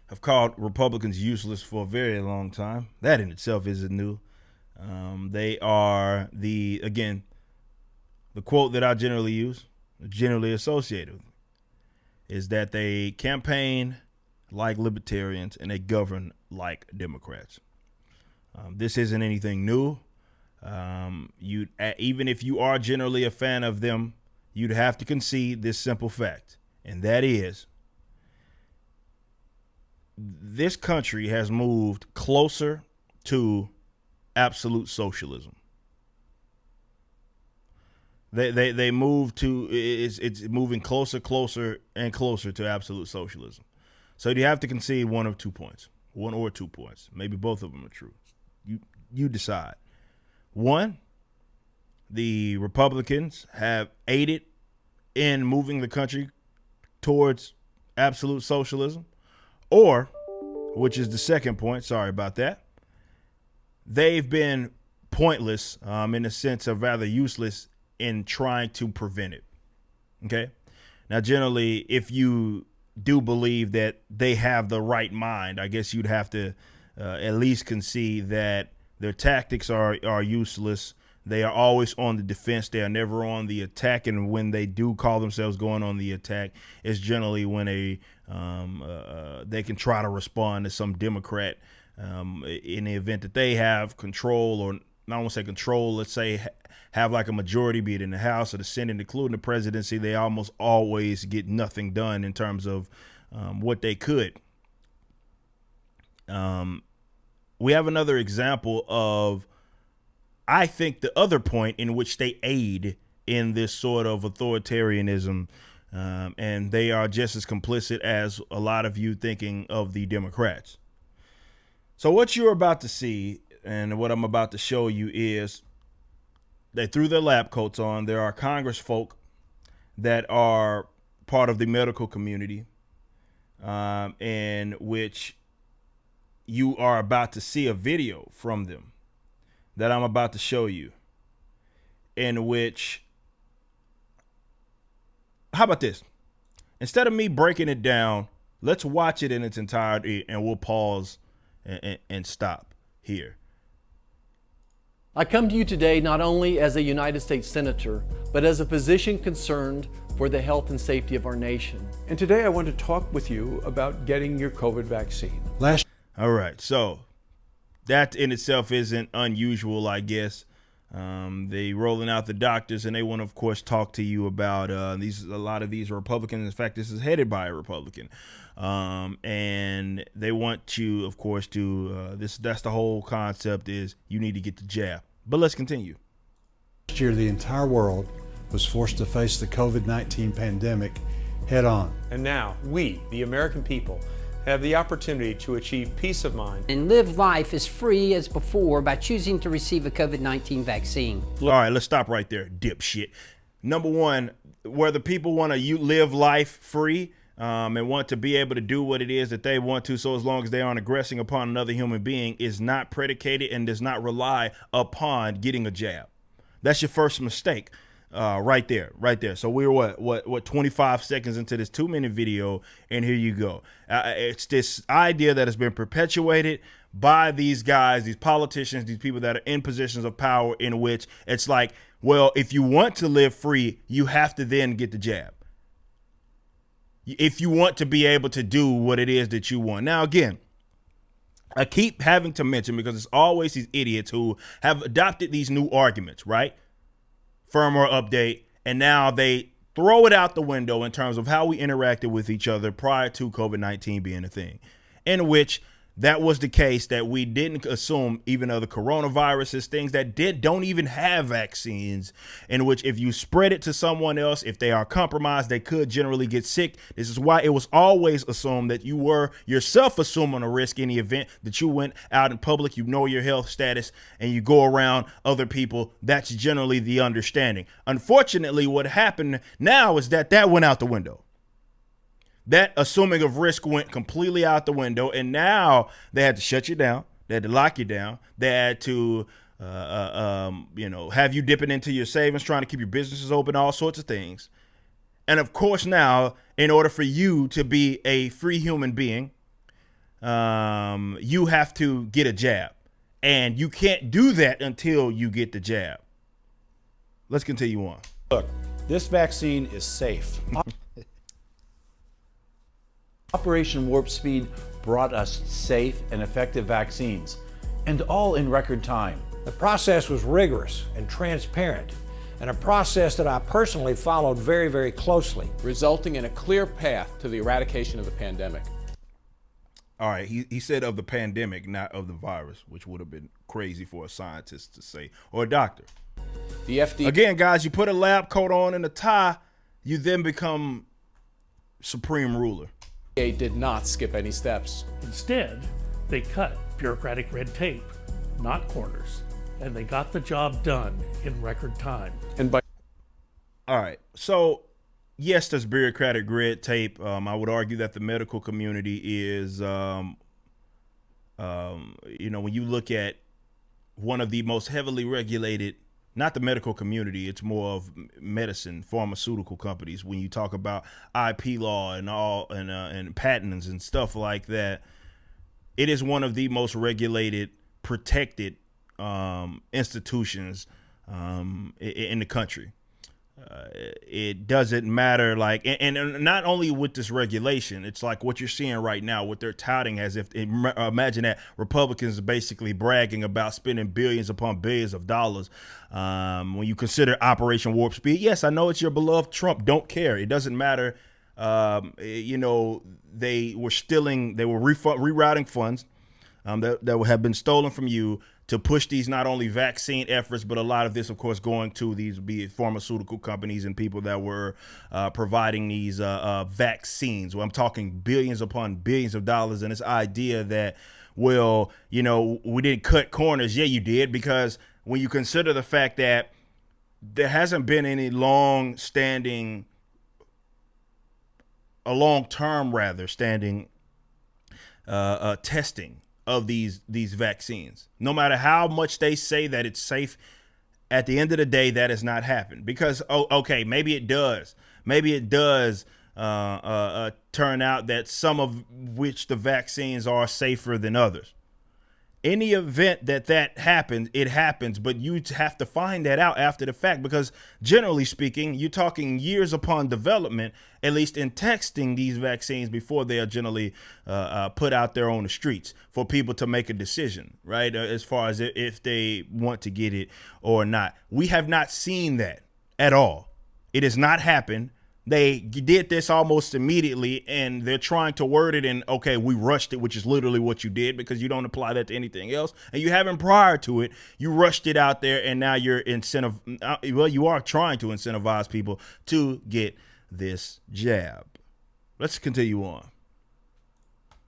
have called Republicans useless for a very long time. That in itself isn't new. They are the quote that I generally use, generally associated with, is that they campaign like libertarians and they govern like Democrats. This isn't anything new. Even if you are generally a fan of them, you'd have to concede this simple fact, and that is this country has moved closer to absolute socialism. They move to it's moving closer and closer to absolute socialism. So you have to concede one or 2 points, maybe both of them are true. You decide. One, the Republicans have aided in moving the country towards absolute socialism, or, which is the second point, sorry about that, they've been pointless in the sense of rather useless in trying to prevent it. Okay? Now, generally, if you do believe that they have the right mind, I guess you'd have to at least concede that their tactics are useless. They are always on the defense. They are never on the attack. And when they do call themselves going on the attack, it's generally when they can try to respond to some Democrat in the event that they have control, or I don't want to say control, let's say have like a majority, be it in the House or the Senate, including the presidency. They almost always get nothing done in terms of what they could. We have another example of, I think, the other point in which they aid in this sort of authoritarianism, and they are just as complicit as a lot of you thinking of the Democrats. So what you're about to see and what I'm about to show you is they threw their lab coats on. There are Congress folk that are part of the medical community, in which you are about to see a video from them that I'm about to show you, in which, how about this? Instead of me breaking it down, let's watch it in its entirety and we'll pause and stop here. I come to you today not only as a United States Senator, but as a physician concerned for the health and safety of our nation. And today I want to talk with you about getting your COVID vaccine. All right, so that in itself isn't unusual, I guess. They rolling out the doctors, and they want to, of course, talk to you about a lot of these Republicans. In fact, this is headed by a Republican, and they want you, of course, to that's the whole concept, is you need to get the jab. But let's continue. Last year, the entire world was forced to face the COVID-19 pandemic head on. And now we, the American people, have the opportunity to achieve peace of mind and live life as free as before by choosing to receive a COVID-19 vaccine. All right, let's stop right there, dipshit. Number one, whether people want to live life free and want to be able to do what it is that they want to, so as long as they aren't aggressing upon another human being, is not predicated and does not rely upon getting a jab. That's your first mistake. Right there. So we're what 25 seconds into this 2-minute video, and here you go. It's this idea that has been perpetuated by these guys, these politicians, these people that are in positions of power, in which it's like, well, if you want to live free, you have to then get the jab. If you want to be able to do what it is that you want. Now, again, I keep having to mention, because it's always these idiots who have adopted these new arguments, right? Firmware update, and now they throw it out the window in terms of how we interacted with each other prior to COVID-19 being a thing, in which that was the case, that we didn't assume even other coronaviruses, things that don't even have vaccines, in which if you spread it to someone else, if they are compromised, they could generally get sick. This is why it was always assumed that you were yourself assuming a risk in the event that you went out in public, you know your health status, and you go around other people. That's generally the understanding. Unfortunately, what happened now is that went out the window. That assuming of risk went completely out the window, and now they had to shut you down. They had to lock you down. They had to, have you dipping into your savings, trying to keep your businesses open, all sorts of things. And of course, now, in order for you to be a free human being, you have to get a jab. And you can't do that until you get the jab. Let's continue on. Look, this vaccine is safe. Operation Warp Speed brought us safe and effective vaccines, and all in record time. The process was rigorous and transparent, and a process that I personally followed very, very closely, resulting in a clear path to the eradication of the pandemic. All right, he said of the pandemic, not of the virus, which would have been crazy for a scientist to say, or a doctor. The FDA. Again, guys, you put a lab coat on and a tie, you then become supreme ruler. did not skip any steps. Instead, they cut bureaucratic red tape, not corners, and they got the job done in record time. And by All right, so yes, there's bureaucratic red tape. I would argue that the medical community is, when you look at one of the most heavily regulated, not the medical community, it's more of medicine, pharmaceutical companies. When you talk about IP law and all and patents and stuff like that, it is one of the most regulated, protected institutions in the country. It doesn't matter, like, and not only with this regulation, it's like what you're seeing right now, what they're touting as if, imagine that Republicans are basically bragging about spending billions upon billions of dollars. When you consider Operation Warp Speed, yes, I know it's your beloved Trump, don't care. It doesn't matter. They were rerouting funds that have been stolen from you to push these not only vaccine efforts, but a lot of this, of course, going to these be it pharmaceutical companies and people that were providing these vaccines. Well, I'm talking billions upon billions of dollars, and this idea that, well, we didn't cut corners. Yeah, you did, because when you consider the fact that there hasn't been any long-term standing testing of these vaccines. No matter how much they say that it's safe, at the end of the day, that has not happened. Because, maybe it does. Maybe it does turn out that some of which the vaccines are safer than others. In the event that happens, it happens, but you have to find that out after the fact, because generally speaking, you're talking years upon development, at least in testing these vaccines before they are generally put out there on the streets for people to make a decision, right? As far as if they want to get it or not. We have not seen that at all. It has not happened. They did this almost immediately, and they're trying to word it in, okay, we rushed it, which is literally what you did, because you don't apply that to anything else. And you haven't prior to it. You rushed it out there, and now you're you are trying to incentivize people to get this jab. Let's continue on.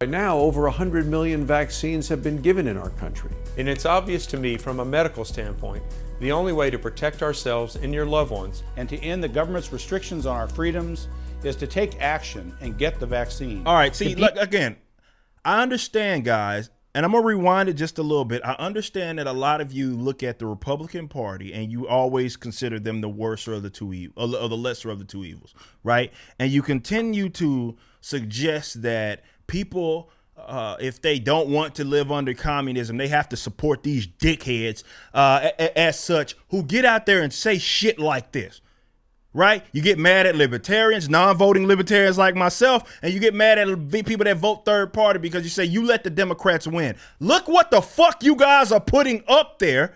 Right now, over 100 million vaccines have been given in our country. And it's obvious to me from a medical standpoint, the only way to protect ourselves and your loved ones And to end the government's restrictions on our freedoms is to take action and get the vaccine. All right, see, look, again, I understand, guys, and I'm going to rewind it just a little bit. I understand that a lot of you look at the Republican Party and you always consider them the worser of the two evils, or the lesser of the two evils, right? And you continue to suggest that people, if they don't want to live under communism, they have to support these dickheads as such, who get out there and say shit like this, right? You get mad at libertarians, non-voting libertarians like myself, and you get mad at people that vote third party because you say you let the Democrats win. Look what the fuck you guys are putting up there,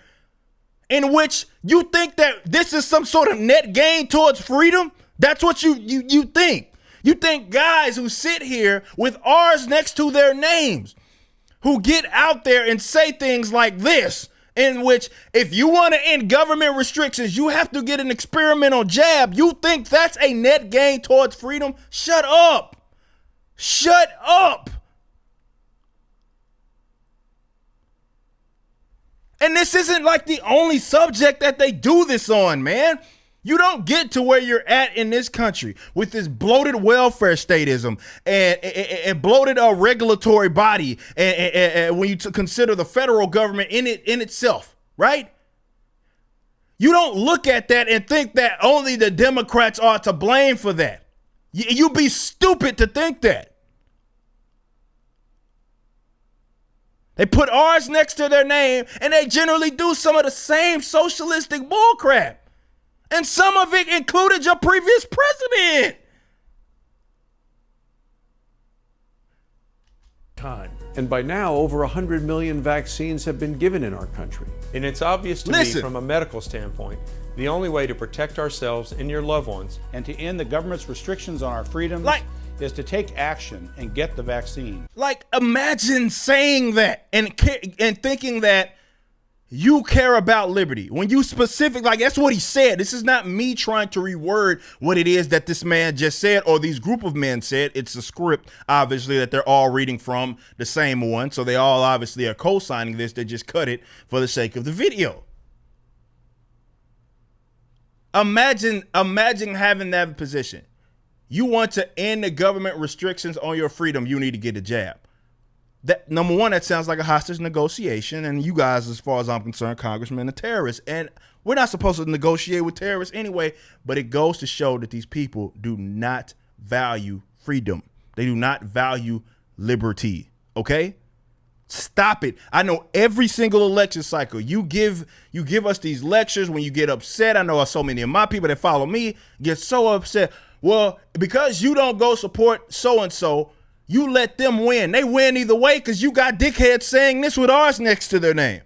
in which you think that this is some sort of net gain towards freedom. That's what you think. You think guys who sit here with R's next to their names, who get out there and say things like this, in which if you want to end government restrictions, you have to get an experimental jab. You think that's a net gain towards freedom? Shut up. Shut up. And this isn't like the only subject that they do this on, man. You don't get to where you're at in this country with this bloated welfare statism and bloated regulatory body, and when you consider the federal government in itself, right? You don't look at that and think that only the Democrats are to blame for that. You'd be stupid to think that. They put ours next to their name, and they generally do some of the same socialistic bullcrap. And some of it included your previous president. Time. And by now, over 100 million vaccines have been given in our country. And it's obvious to me from a medical standpoint, the only way to protect ourselves and your loved ones and to end the government's restrictions on our freedoms is to take action and get the vaccine. Like, imagine saying that and thinking that you care about liberty when you like, that's what he said. This is not me trying to reword what it is that this man just said or these group of men said. It's a script, obviously, that they're all reading from the same one. So they all obviously are co-signing this. They just cut it for the sake of the video. Imagine having that position. You want to end the government restrictions on your freedom, you need to get a jab. That, number one, that sounds like a hostage negotiation, and you guys, as far as I'm concerned, congressmen, are terrorists. And we're not supposed to negotiate with terrorists anyway, but it goes to show that these people do not value freedom. They do not value liberty, okay? Stop it. I know every single election cycle, you give us these lectures when you get upset. I know so many of my people that follow me get so upset. Well, because you don't go support so-and-so, you let them win. They win either way because you got dickheads saying this with ours next to their name.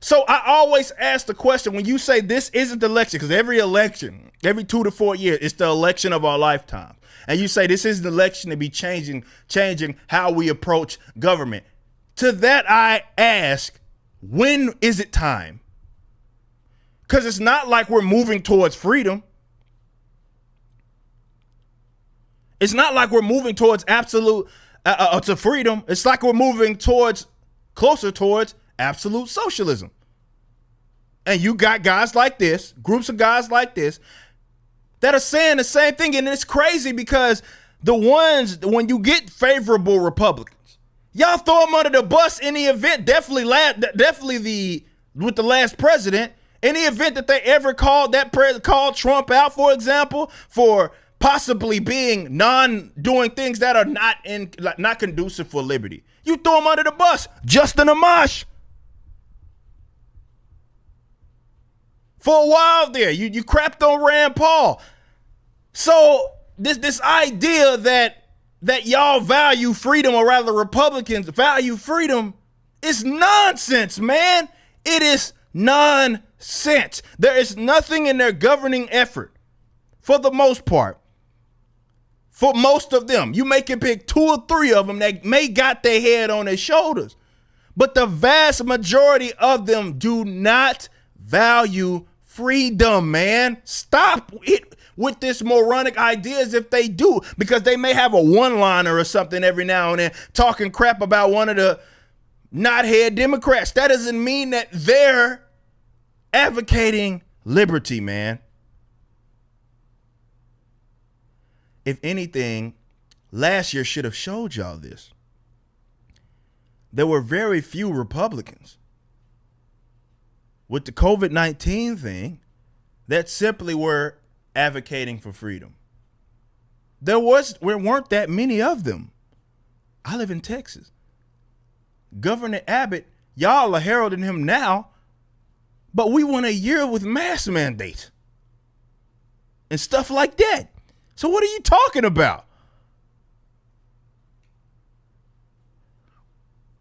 So I always ask the question, when you say this isn't the election, because every election, every 2 to 4 years, it's the election of our lifetime. And you say this isn't the election to be changing how we approach government. To that I ask, when is it time? Because it's not like we're moving towards freedom. It's not like we're moving towards absolute to freedom. It's like we're moving closer towards absolute socialism. And you got guys like this, groups of guys like this, that are saying the same thing. And it's crazy because when you get favorable Republicans, y'all throw them under the bus in the event, definitely with the last president, in the event that they ever called called Trump out, for example, for possibly doing things that are not conducive for liberty. You throw them under the bus. Justin Amash. For a while there, you crapped on Rand Paul. So this idea that y'all value freedom, or rather Republicans value freedom, is nonsense, man. It is nonsense. There is nothing in their governing effort, for the most part. For most of them, you may can pick 2 or 3 of them that may got their head on their shoulders, but the vast majority of them do not value freedom, man. Stop it with this moronic ideas if they do, because they may have a one-liner or something every now and then talking crap about one of the knothead Democrats. That doesn't mean that they're advocating liberty, man. If anything, last year should have showed y'all this. There were very few Republicans with the COVID-19 thing that simply were advocating for freedom. There weren't that many of them. I live in Texas. Governor Abbott, y'all are heralding him now, but we went a year with mask mandates and stuff like that. So what are you talking about?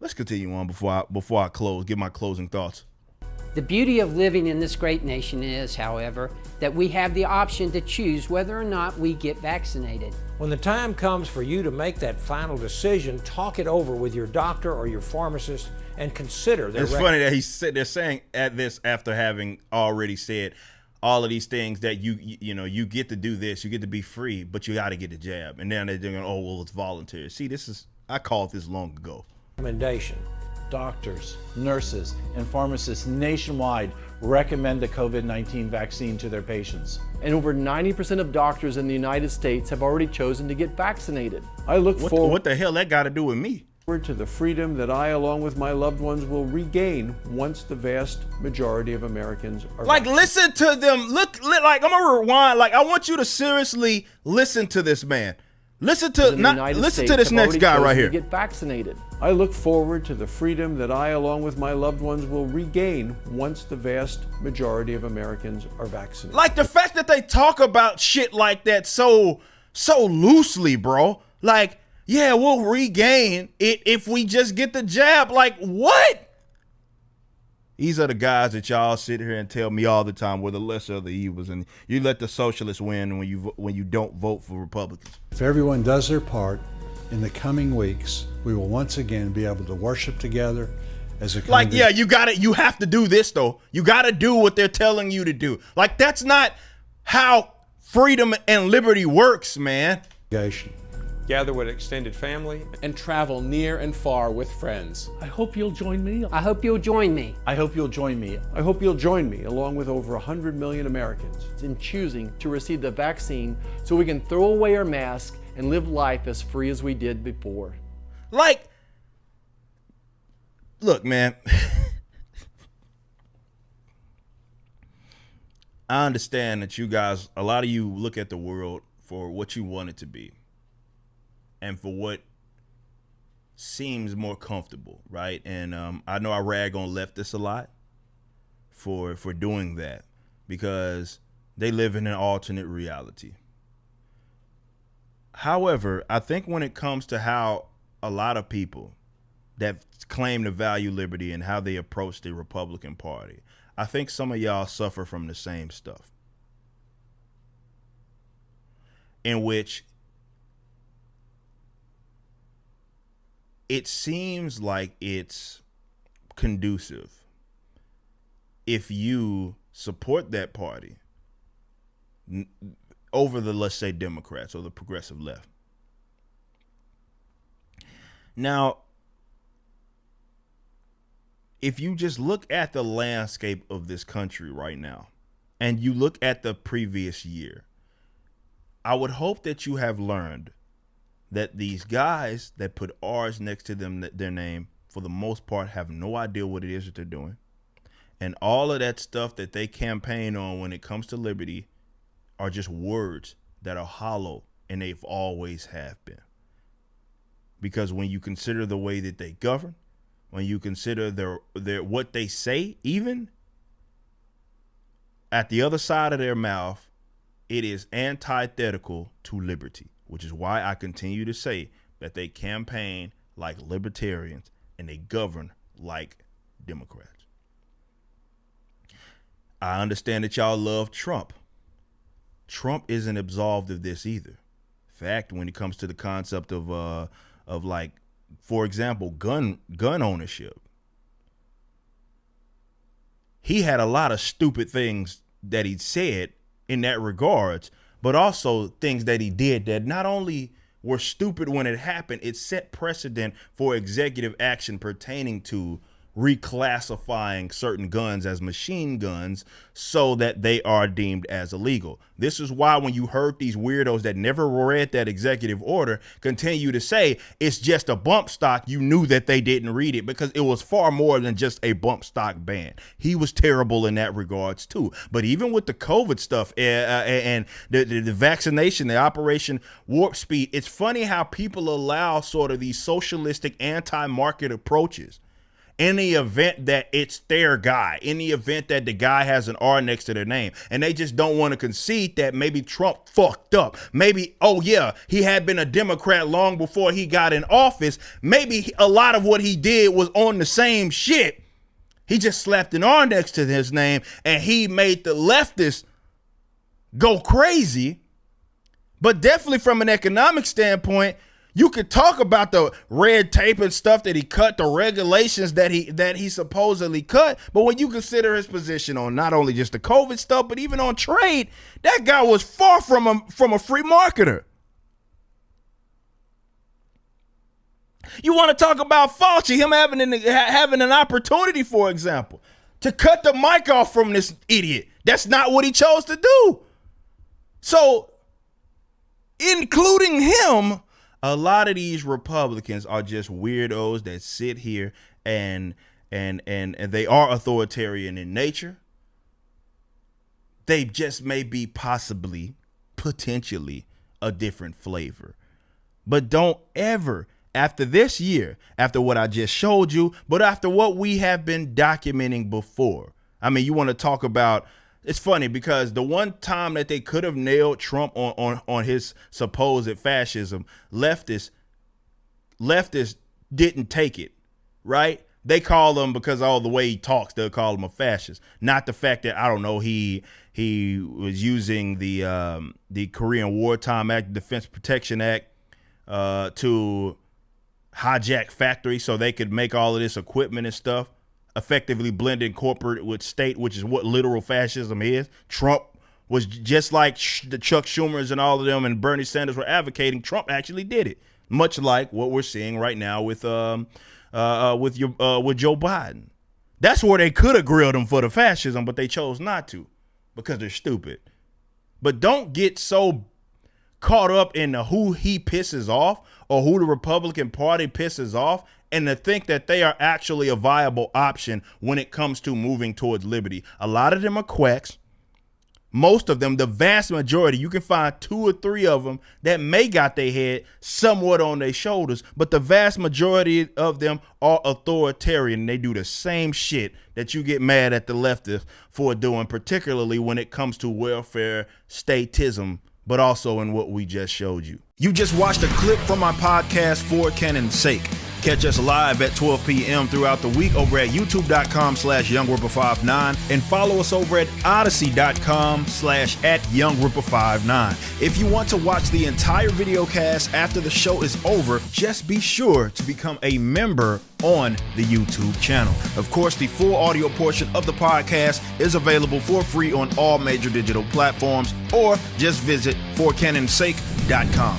Let's continue on before I close, give my closing thoughts. The beauty of living in this great nation is, however, that we have the option to choose whether or not we get vaccinated. When the time comes for you to make that final decision, talk it over with your doctor or your pharmacist and consider their funny that they're saying at this after having already said all of these things that you get to do this, you get to be free, but you got to get a jab. And then they're going, oh, well, it's voluntary. See, I called this long ago. Recommendation. Doctors, nurses, and pharmacists nationwide recommend the COVID-19 vaccine to their patients. And over 90% of doctors in the United States have already chosen to get vaccinated. I look forward. What the hell that got to do with me? To the freedom that I, along with my loved ones, will regain once the vast majority of Americans are vaccinated. Listen to them. Look, I'm gonna rewind. I want you to seriously listen to this man. Listen in the to United listen States to this have next already guy chosen right to here. get vaccinated. I look forward to the freedom that I, along with my loved ones, will regain once the vast majority of Americans are vaccinated. Like the fact that they talk about shit like that so loosely, bro. Like, yeah, we'll regain it if we just get the jab. Like, what? These are the guys that y'all sit here and tell me all the time we're the lesser of the evils, and you let the socialists win when you don't vote for Republicans. If everyone does their part, in the coming weeks, we will once again be able to worship together as a Like, yeah, congregation. you have to do this though. You gotta do what they're telling you to do. Like, that's not how freedom and liberty works, man. Gather with extended family. And travel near and far with friends. I hope you'll join me. I hope you'll join me. I hope you'll join me. I hope you'll join me, along with over 100 million Americans, In choosing to receive the vaccine so we can throw away our mask and live life as free as we did before. Like, look, man. I understand that you guys, a lot of you look at the world for what you want it to be and for what seems more comfortable, right? And I know I rag on leftists a lot for doing that because they live in an alternate reality. However, I think when it comes to how a lot of people that claim to value liberty and how they approach the Republican Party, I think some of y'all suffer from the same stuff, in which it seems like it's conducive if you support that party over the, let's say, Democrats or the progressive left. Now, if you just look at the landscape of this country right now, and you look at the previous year, I would hope that you have learned that these guys that put R's next to them, their name, for the most part, have no idea what it is that they're doing. And all of that stuff that they campaign on when it comes to liberty are just words that are hollow, and they've always have been. Because when you consider the way that they govern, when you consider their what they say, even at the other side of their mouth, it is antithetical to liberty, which is why I continue to say that they campaign like libertarians and they govern like Democrats. I understand that y'all love Trump. Trump isn't absolved of this either. In fact, when it comes to the concept of like, for example, gun ownership, he had a lot of stupid things that he said in that regards, but also things that he did that not only were stupid when it happened, it set precedent for executive action pertaining to reclassifying certain guns as machine guns so that they are deemed as illegal. This is why when you heard these weirdos that never read that executive order continue to say it's just a bump stock, you knew that they didn't read it, because it was far more than just a bump stock ban. He was terrible in that regards too. But even with the COVID stuff and the vaccination, the Operation Warp Speed, it's funny how people allow sort of these socialistic anti-market approaches in the event that it's their guy, in the event that the guy has an R next to their name, and they just don't want to concede that maybe Trump fucked up. Maybe, oh yeah, he had been a Democrat long before he got in office. Maybe a lot of what he did was on the same shit. He just slapped an R next to his name and he made the leftists go crazy. But definitely from an economic standpoint, you could talk about the red tape and stuff that he cut, the regulations that he supposedly cut. But when you consider his position on not only just the COVID stuff, but even on trade, that guy was far from a free marketer. You want to talk about Fauci, him having an opportunity, for example, to cut the mic off from this idiot. That's not what he chose to do. So, including him, a lot of these Republicans are just weirdos that sit here and they are authoritarian in nature. They just may be possibly, potentially a different flavor. But don't ever, after this year, after what I just showed you, but after what we have been documenting before. I mean, you want to talk about, it's funny because the one time that they could have nailed Trump on his supposed fascism, leftists didn't take it, right? They call him, because of all the way he talks, they'll call him a fascist. Not the fact that, I don't know, he was using the Korean Wartime Act, Defense Protection Act, to hijack factories so they could make all of this equipment and stuff, effectively blending corporate with state, which is what literal fascism is. Trump was just like the Chuck Schumers and all of them and Bernie Sanders were advocating. Trump actually did it, much like what we're seeing right now with Joe Biden. That's where they could have grilled him for the fascism, but they chose not to because they're stupid. But don't get so caught up in who he pisses off or who the Republican Party pisses off, and to think that they are actually a viable option when it comes to moving towards liberty. A lot of them are quacks. Most of them, the vast majority, you can find 2 or 3 of them that may got their head somewhat on their shoulders, but the vast majority of them are authoritarian. They do the same shit that you get mad at the leftists for doing, particularly when it comes to welfare statism, but also in what we just showed you. You just watched a clip from my podcast, For Canon's Sake. Catch us live at 12 p.m. throughout the week over at youtube.com/YoungRipper59 and follow us over at odyssey.com/@YoungRipper59. If you want to watch the entire video cast after the show is over, just be sure to become a member on the YouTube channel. Of course, the full audio portion of the podcast is available for free on all major digital platforms, or just visit forcanonsake.com.